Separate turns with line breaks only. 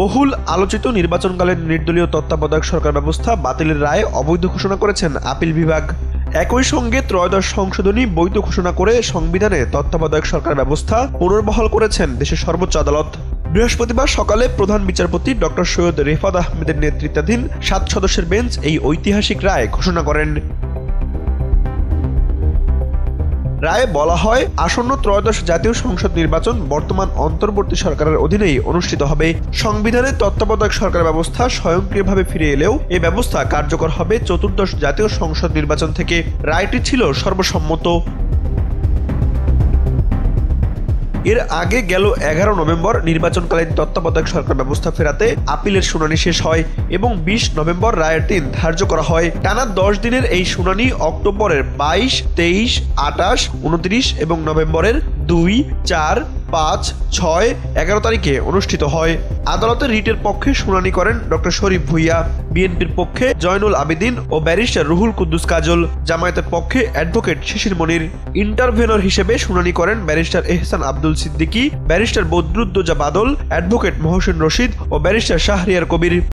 বহুল আলোচিত নির্বাচনকালীন নির্দলীয় তত্ত্বাবধায়ক সরকার ব্যবস্থা বাতিলের রায় অবৈধ ঘোষণা করেছেন আপিল বিভাগ। একই সঙ্গে ত্রয়োদশ সংশোধনী বৈধ ঘোষণা করে সংবিধানে তত্ত্বাবধায়ক সরকার ব্যবস্থা পুনর্বহাল করেছেন দেশের সর্বোচ্চ আদালত। বৃহস্পতিবার সকালে প্রধান বিচারপতি ডক্টর সৈয়দ রেফাত আহমেদের নেতৃত্বাধীন 7 সদস্যের বেঞ্চ এই ঐতিহাসিক রায় ঘোষণা করেন। রায়ে বলা হয়, আসন্ন ত্রয়োদশ জাতীয় সংসদ নির্বাচন বর্তমান অন্তর্বর্তী সরকারের অধীনেই অনুষ্ঠিত হবে। সংবিধানে তত্ত্বাবধায়ক সরকার ব্যবস্থা স্বয়ংক্রিয়ভাবে ফিরে এলেও এ ব্যবস্থা কার্যকর হবে চতুর্দশ জাতীয় সংসদ নির্বাচন থেকে। রায়টি ছিল সর্বসম্মত। এর আগে গেল 11 নভেম্বর নির্বাচনকালীন তত্ত্বাবধায়ক সরকার ব্যবস্থা ফেরাতে আপিলের শুনানি শেষ হয় এবং 20 নভেম্বর রায়ের দিন ধার্য করা হয়। টানা 10 দিনের এই শুনানি অক্টোবরের 22, 23, 28, 29 এবং নভেম্বরের 2, 4, 5, 6, 11 তারিখে অনুষ্ঠিত হয়। আদালতে রিটের পক্ষে শুনানি করেন ডক্টর শরীফ ভূঁইয়া, বিএনপির পক্ষে জয়নুল আবেদিন ও ব্যারিস্টার রুহুল কুদ্দুস কাজল, জামায়াতের পক্ষে অ্যাডভোকেট শিশির মনির। ইন্টারভেনর হিসেবে শুনানি করেন ব্যারিস্টার এহসান আব্দুল সিদ্দিকী, ব্যারিস্টার বদরুদ্দোজা বাদল, অ্যাডভোকেট মহসিন রশিদ ও ব্যারিস্টার শাহরিয়ার কবির।